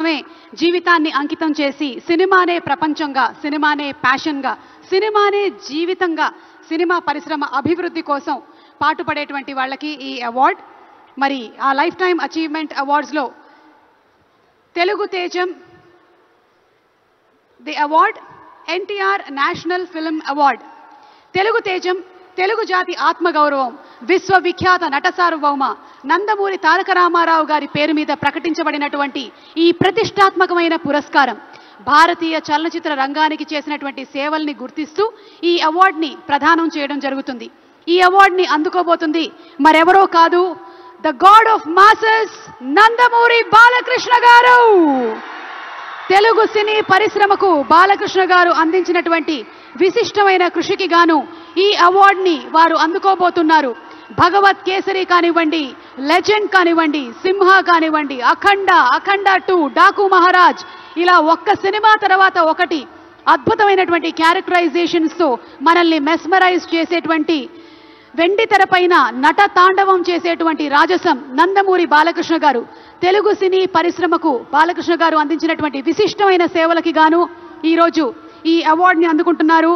కోసమే జీవితాన్ని అంకితం చేసి సినిమానే ప్రపంచంగా, సినిమానే ప్యాషన్గా, సినిమానే జీవితంగా, సినిమా పరిశ్రమ అభివృద్ధి కోసం పాటుపడేటువంటి వాళ్ళకి ఈ అవార్డ్. మరి ఆ లైఫ్ టైమ్ అచీవ్మెంట్ అవార్డ్స్లో తెలుగు తేజం the award NTR national film award. Telugu తేజం తెలుగు జాతి ఆత్మగౌరవం, విశ్వవిఖ్యాత నట సార్వభౌమ నందమూరి తారక రామారావు గారి పేరు మీద ప్రకటించబడినటువంటి ఈ ప్రతిష్టాత్మకమైన పురస్కారం భారతీయ చలనచిత్ర రంగానికి చేసినటువంటి సేవల్ని గుర్తిస్తూ ఈ అవార్డుని ప్రదానం చేయడం జరుగుతుంది. ఈ అవార్డుని అందుకోబోతుంది మరెవరో కాదు, the God of masses Nandamuri Balakrishna గారు. తెలుగు సినీ పరిశ్రమకు బాలకృష్ణ గారు అందించినటువంటి విశిష్టమైన కృషికి గాను ఈ అవార్డుని వారు అందుకోబోతున్నారు. భగవత్ కేసరి కానివ్వండి, లెజెండ్ కానివ్వండి, సింహ కానివ్వండి, అఖండ, అఖండ 2, డాకు మహారాజ్, ఇలా ఒక్క సినిమా తర్వాత ఒకటి అద్భుతమైనటువంటి క్యారెక్టరైజేషన్స్తో మనల్ని మెస్మరైజ్ చేసేటువంటి, వెండి తెరపైన నట తాండవం చేసేటువంటి రాజసం నందమూరి బాలకృష్ణ గారు. తెలుగు సినీ పరిశ్రమకు బాలకృష్ణ గారు అందించినటువంటి విశిష్టమైన సేవలకి గాను ఈరోజు ఈ అవార్డుని అందుకుంటున్నారు.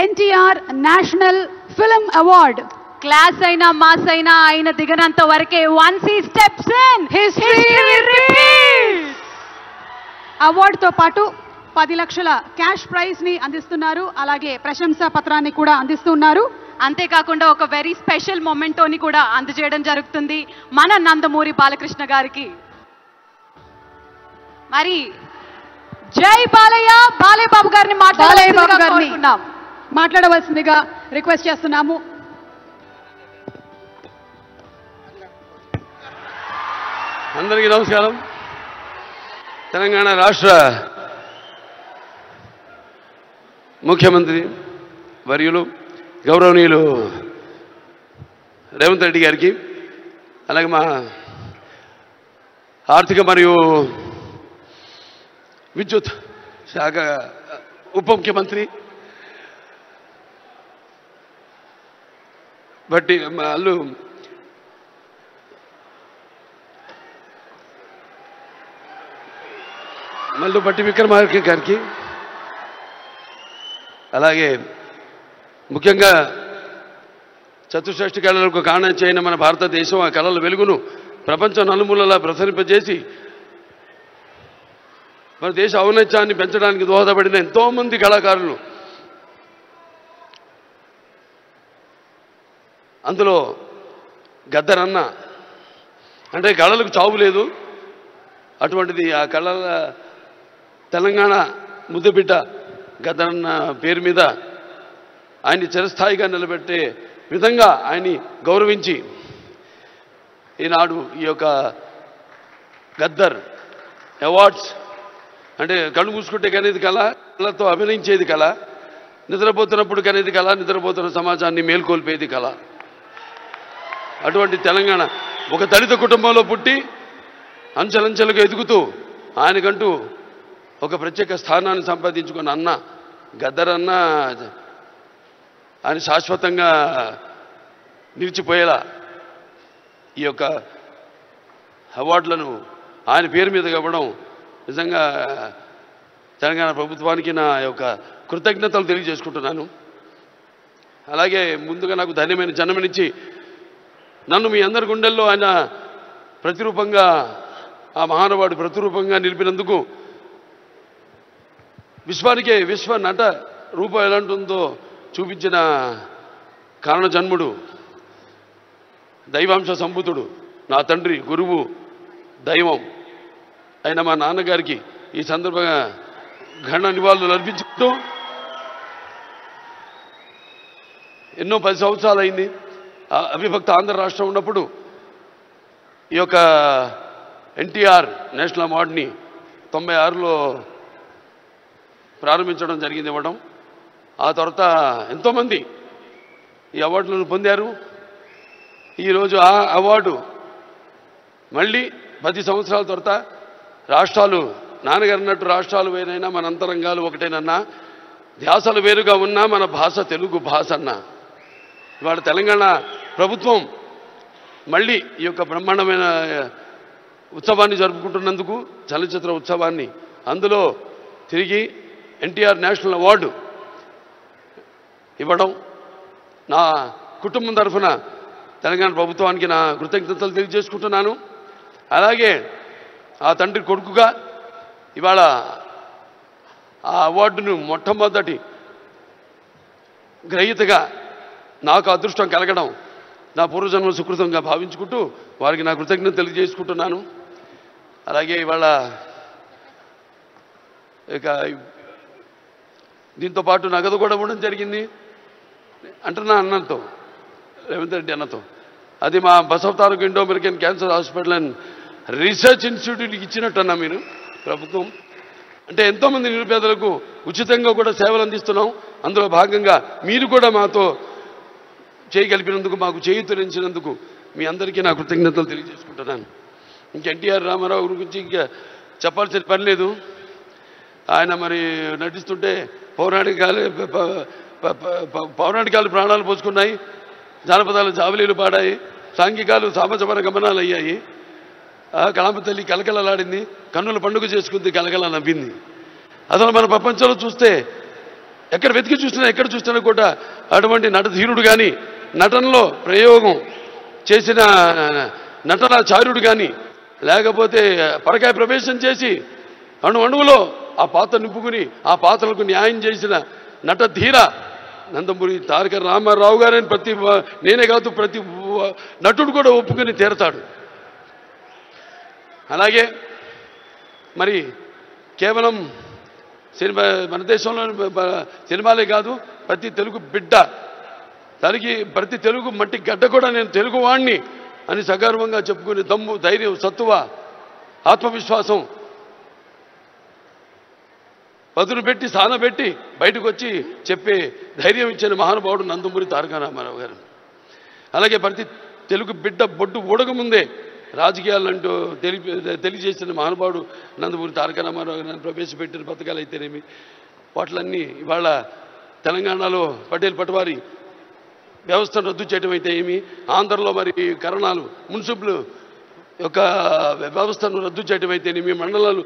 NTR national film award. Class అయినా మాస్ అయినా ఆయన దిగనంత వరకే once he steps in history repeats. అవార్డుతో పాటు 10 లక్షల క్యాష్ ప్రైజ్ ని అందిస్తున్నారు. అలాగే ప్రశంసా పత్రాన్ని కూడా అందిస్తున్నారు. అంతేకాకుండా ఒక వెరీ స్పెషల్ మొమెంటోని కూడా అందజేయడం జరుగుతుంది మన నందమూరి బాలకృష్ణ గారికి. మరి జై బాలయ్య, బాలయ్య బాబు గారిని మాట్లాడవలసిందిగా రిక్వెస్ట్ చేస్తున్నాము. అందరికీ నమస్కారం. తెలంగాణ రాష్ట్ర ముఖ్యమంత్రి వర్యులు గౌరవనీయులు రేవంత్ రెడ్డి గారికి, అలాగే మా ఆర్థిక మరియు విద్యుత్ శాఖ ఉప ముఖ్యమంత్రి బట్టి వాళ్ళు మల్లు బట్టి విక్రమార్క గారికి, అలాగే ముఖ్యంగా చతుషష్ఠి కళలకు కారణం చేయని మన భారతదేశం ఆ కళల వెలుగును ప్రపంచం నలుమూలలా ప్రసరింపజేసి మన దేశ ఔన్నత్యాన్ని పెంచడానికి దోహదపడిన ఎంతోమంది కళాకారులు, అందులో గద్దరన్న అంటే కళలకు చావు లేదు, అటువంటిది ఆ కళల తెలంగాణ ముద్దుబిడ్డ గద్దరన్న పేరు మీద ఆయన్ని చిరస్థాయిగా నిలబెట్టే విధంగా ఆయన్ని గౌరవించి ఈనాడు ఈ యొక్క గద్దర్ అవార్డ్స్ అంటే కళ్ళు మూసుకుంటే కనేది కళ, కళతో అభినయించేది కళ, నిద్రపోతున్నప్పుడు కనేది కళ, నిద్రపోతున్న సమాజాన్ని మేల్కొల్పేది కళ. అటువంటి తెలంగాణ ఒక దళిత కుటుంబంలో పుట్టి అంచెలంచెలుగా ఎదుగుతూ ఆయనకంటూ ఒక ప్రత్యేక స్థానాన్ని సంపాదించుకున్న అన్న గద్దరన్న ఆయన శాశ్వతంగా నిలిచిపోయేలా ఈ యొక్క అవార్డులను ఆయన పేరు మీద ఇవ్వడం నిజంగా తెలంగాణ ప్రభుత్వానికి నా యొక్క కృతజ్ఞతలు తెలియజేసుకుంటున్నాను. అలాగే ముందుగా నాకు ధన్యమైన జన్మనిచ్చి నన్ను మీ అందరి గుండెల్లో ఆయన ప్రతిరూపంగా, ఆ మహానుభావుడు ప్రతిరూపంగా నిలిపినందుకు, విశ్వానికే విశ్వ నట రూపం ఎలాంటిందో చూపించిన కారణజన్ముడు, దైవాంశ సంభూతుడు, నా తండ్రి, గురువు, దైవం అయిన మా నాన్నగారికి ఈ సందర్భంగా ఘన నివాళులు అర్పించుకుంటూ, ఎన్నో 10 సంవత్సరాలు అయింది అవిభక్త ఆంధ్ర రాష్ట్రం ఉన్నప్పుడు ఈ యొక్క ఎన్టీఆర్ నేషనల్ అవార్డుని 96లో ప్రారంభించడం జరిగింది, ఇవ్వడం. ఆ తర్వాత ఎంతోమంది ఈ అవార్డులను పొందారు. ఈరోజు ఆ అవార్డు మళ్ళీ 10 సంవత్సరాల తర్వాత రాష్ట్రాలు, నాన్నగారు అన్నట్టు రాష్ట్రాలు వేరైనా మన అంతరంగాలు ఒకటేనన్నా, ధ్యాసలు వేరుగా ఉన్నా మన భాష తెలుగు భాష అన్నా. ఇవాళ తెలంగాణ ప్రభుత్వం మళ్ళీ ఈ యొక్క బ్రహ్మాండమైన ఉత్సవాన్ని జరుపుకుంటున్నందుకు, చలనచిత్ర ఉత్సవాన్ని, అందులో తిరిగి ఎన్టీఆర్ నేషనల్ అవార్డు ఇవ్వడం, నా కుటుంబం తరఫున తెలంగాణ ప్రభుత్వానికి నా కృతజ్ఞతలు తెలియజేసుకుంటున్నాను. అలాగే ఆ తండ్రి కొడుకుగా ఇవాళ ఆ అవార్డును మొట్టమొదటి గ్రహీతగా నాకు అదృష్టం కలగడం నా పూర్వజన్మ సుకృతంగా భావించుకుంటూ వారికి నా కృతజ్ఞత తెలియజేసుకుంటున్నాను. అలాగే ఇవాళ ఇక దీంతో పాటు నగదు కూడా ఇవ్వడం జరిగింది అంటున్నా అన్నతో, రేవంత్ రెడ్డి అన్నతో. అది మా Basavataraka Indo American cancer hospital and research ఇన్స్టిట్యూట్కి ఇచ్చినట్టు అన్నా మీరు ప్రభుత్వం. అంటే ఎంతోమంది నిరుపేదలకు ఉచితంగా కూడా సేవలు అందిస్తున్నాం. అందులో భాగంగా మీరు కూడా మాతో చేయగలిపినందుకు, మాకు చేయూతనించినందుకు మీ అందరికీ నా కృతజ్ఞతలు తెలియజేసుకుంటున్నాను. ఇంక ఎన్టీఆర్ రామారావు గురించి ఇంకా చెప్పాల్సిన పని లేదు. ఆయన మరి నటిస్తుంటే పౌరాణికాలు ప్రాణాలు పోసుకున్నాయి, జానపదాలు జావలీలు పాడాయి, సాంఘికాలు సామజమన గమనాలు అయ్యాయి. కళామ తల్లి కలకలలాడింది, కన్నుల పండుగ చేసుకుంది, కలకల నవ్వింది. అసలు మన ప్రపంచంలో చూస్తే ఎక్కడ వెతికి చూసినా, ఎక్కడ చూసినా కూడా అటువంటి నటధీరుడు కానీ, నటనలో ప్రయోగం చేసిన నటనాచార్యుడు కానీ, లేకపోతే పరకాయ ప్రవేశం చేసి అణువులో ఆ పాత్ర నింపుకుని ఆ పాత్రలకు న్యాయం చేసిన నటధీర నందమూరి తారక రామారావు గారని నేనే కాదు ప్రతి నటుడు కూడా ఒప్పుకొని తీరతాడు. అలాగే మరి కేవలం సినిమా, మన దేశంలో సినిమాలే కాదు, ప్రతి తెలుగు బిడ్డ, ప్రతి తెలుగు మట్టి గడ్డ కూడా నేను తెలుగు వాణ్ణి అని సగర్వంగా చెప్పుకునే దమ్ము, ధైర్యం, సత్తువ, ఆత్మవిశ్వాసం పదును పెట్టి సానబెట్టి బయటకు వచ్చి చెప్పే ధైర్యం ఇచ్చిన మహానుభావుడు నందమూరి తారక రామారావు గారు. అలాగే ప్రతి తెలుగు బిడ్డ బొడ్డు ఊడకముందే రాజకీయాలంటూ తెలియజేసిన మహానుభావుడు నందమూరి తారక రామారావు గారు. ప్రవేశపెట్టిన పథకాలు అయితేనేమి, వాటిలన్నీ ఇవాళ తెలంగాణలో పటేల్ పటవారి వ్యవస్థను రద్దు చేయడం అయితే ఏమి, ఆంధ్రలో మరి కరణాలు మున్సిపల్ యొక్క వ్యవస్థను రద్దు చేయడం అయితేనేమి, మండలాలు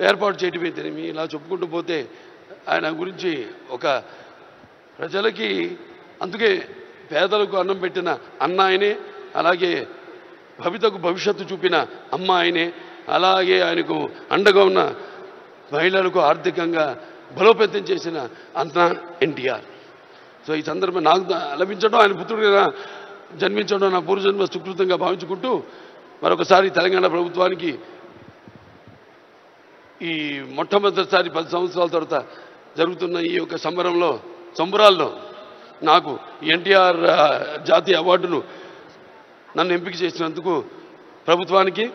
ఏర్పాటు చేయడం అయితేనేమి, ఇలా చెప్పుకుంటూ పోతే ఆయన గురించి ఒక ప్రజలకి, అందుకే పేదలకు అన్నం పెట్టిన అన్న ఆయనే, అలాగే భవితకు భవిష్యత్తు చూపిన అమ్మ ఆయనే, అలాగే ఆయనకు అండగా ఉన్న మహిళలకు ఆర్థికంగా బలోపేతం చేసిన అన్న ఎన్టీఆర్. సో ఈ సందర్భం నాకు లభించడం, ఆయన పుత్రుడిగా జన్మించడం నా పూర్వజన్మ సుకృతంగా భావించుకుంటూ మరొకసారి తెలంగాణ ప్రభుత్వానికి ఈ మొట్టమొదటిసారి 10 సంవత్సరాల తర్వాత జరుగుతున్న ఈ యొక్క సంబరాల్లో నాకు ఎన్టీఆర్ జాతీయ అవార్డును నన్ను ఎంపిక చేసినందుకు ప్రభుత్వానికి,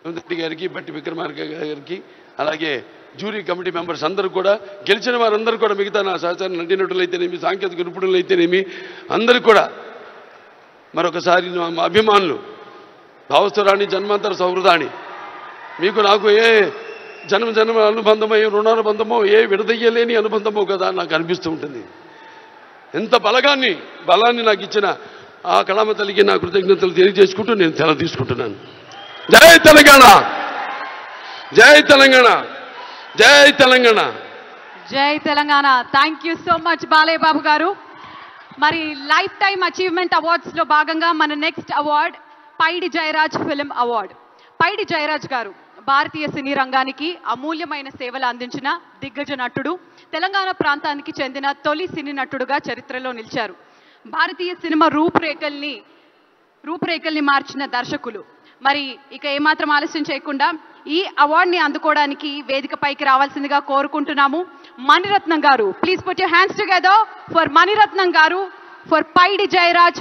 రెడ్డి గారికి, బట్టి విక్రమార్క గారికి, అలాగే జ్యూరీ కమిటీ మెంబర్స్ అందరూ కూడా, గెలిచిన వారందరూ కూడా, మిగతా నా సహచార నటినటులైతేనేమి, సాంకేతిక నిపుణులైతేనేమి, అందరూ కూడా మరొకసారి మా అభిమానులు, భావస్థురాణి జన్మాంతర సౌహృదాన్ని, మీకు నాకు ఏ జన్మ అనుబంధమో, ఏ రుణానుబంధమో, ఏ విడదయ్యలేని అనుబంధమో కదా నాకు అనిపిస్తూ ఉంటుంది. ఎంత బలాన్ని నాకు ఇచ్చిన ఆ కళామ తల్లికి నా కృతజ్ఞతలు తెలియజేసుకుంటూ నేను సెలవు తీసుకుంటున్నాను. జై తెలంగాణ, జై తెలంగాణ, జై తెలంగాణ, జై Telangana. Thank you so much Balayya Babu garu. మరి లైఫ్ టైమ్ అచీవ్మెంట్ అవార్డ్స్లో భాగంగా మన next award Paidi Jayaraj film award. Paidi Jayaraj garu భారతీయ సినీ రంగానికి అమూల్యమైన సేవలు అందించిన దిగ్గజ నటుడు, తెలంగాణ ప్రాంతానికి చెందిన తొలి సినీ నటుడుగా చరిత్రలో నిలిచారు. భారతీయ సినిమా రూపురేఖల్ని మార్చిన దర్శకులు. మరి ఇక ఏమాత్రం ఆలస్యం చేయకుండా ఈ అవార్డుని అందుకోవడానికి వేదికపైకి రావాల్సిందిగా కోరుకుంటున్నాము. మణిరత్నం గారు, please put your hands together for Maniratnam గారు ఫర్ పైడి జయరాజ్.